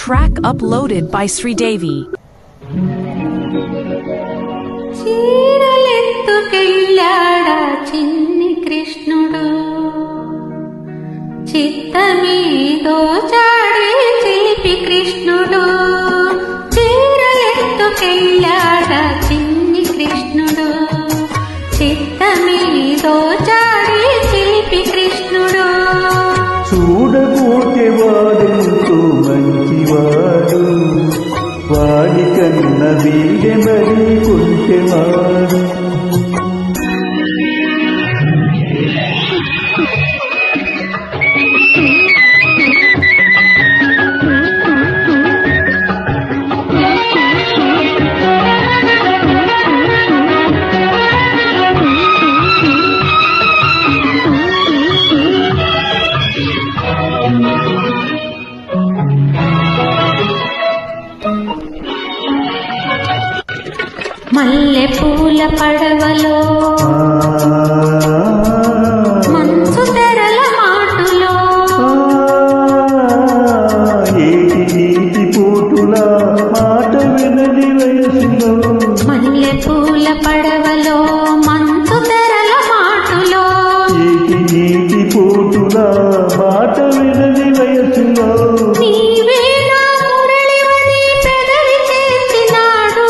Track uploaded by Sridevi. చీరలెత్తుకెళ్ళాడా చిన్ని కృష్ణుడు, చిత్తమీదో చాడే చిలిపి కృష్ణుడు. చీరలెత్తుకెళ్ళాడా చిన్ని కృష్ణుడు, చిత్తమీదో చాడే చిలిపి కృష్ణుడు. చూడబోతే వాడెంతో మంచివాడు, వాడి కన్న వీడె మరి కొంచెవాడు. మల్లె పూల పడవలో మంచు తెరల మాటులో, ఏటి నీటి పోటులా మాట వినని వయసులో. మల్లె పూల పడవలో మంచు తెరల మాటులో, ఏటి నీటి పోటులా మాట వినని వయసులో. నీవే నా మురళివని పెదవి చేర్చినాడు,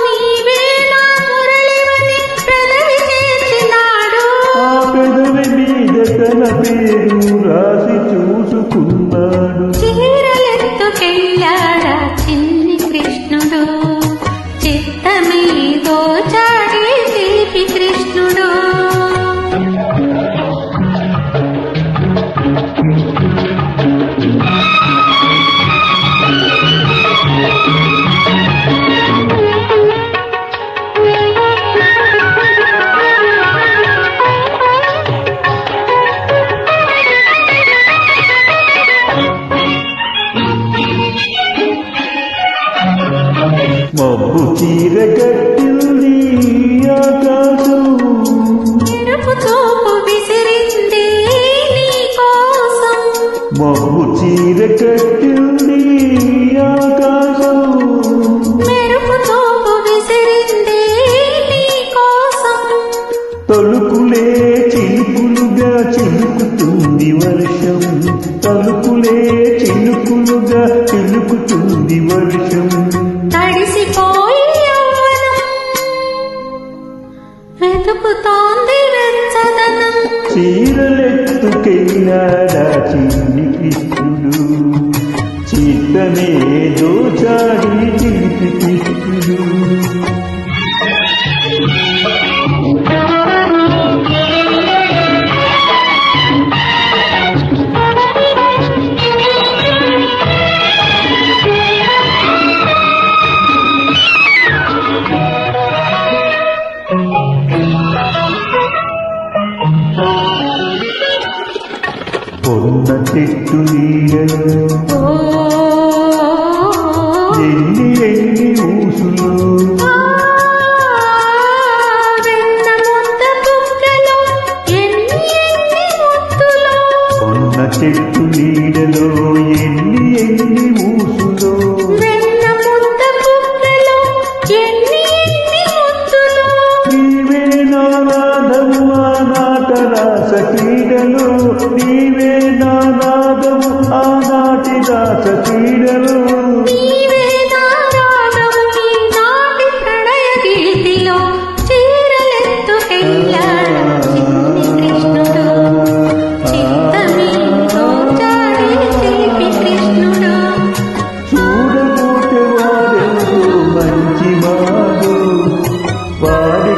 నీవే నా మురళివని పెదవి చేర్చినాడు. ఆ పెదవి మీద తన పేరు రాసి చూసుకున్నాడు. చీరలెత్తుకెళ్ళాడా చిన్ని కృష్ణుడు, చిత్తమీదో చాడే చిలిపి కృష్ణుడు. మబ్బు చీర కట్టింది ఆకాశం, ఎరుపు చూపు విసిరింది నీ కోసం, మబ్బు చీర కట్టింది ఆకాశం. మెరుపు చూపు విసిరింది నీ కోసం. తలుపులే చిలుకులుగా చిలుకుతుంది వర్షం, తలుపులే చిలుకులుగా చిలుకుతుంది వర్షం. తడిసిపోయి యవ్వనం వెతుకుతోంది వెచ్చదనం. చీరలెత్తుకెళ్ళాడా చిన్ని కృష్ణుడు, చిత్తనే దోచాడి చిలిపి కృష్ణుడు. పొన్న చెట్టు నీడలో ఎన్ని ఎన్ని ఊసులు, వెన్న ముద్ద బుగ్గలో ఎన్ని ఎన్ని ముద్దులో, పొన్న చెట్టు నీడలో ఎన్ని ఎన్ని ఊసులు. వెన్న ముద్ద బుగ్గలో ఎన్ని ఎన్ని ముద్దులో. నీవే నాదము ఆనాటరాస క్రీడలు, నీవే నాదము ఆనాటి రాస క్రీడలు. నీవే నా రాగము ఈనాటి ప్రణయ గీతిలో. చీరలెత్తుకెళ్ళాడా చిన్ని కృష్ణుడు, చిత్తమీదో చాడే చిలిపి కృష్ణుడు. చూడబోతే వాడెంతో మంచివాడు, వాడి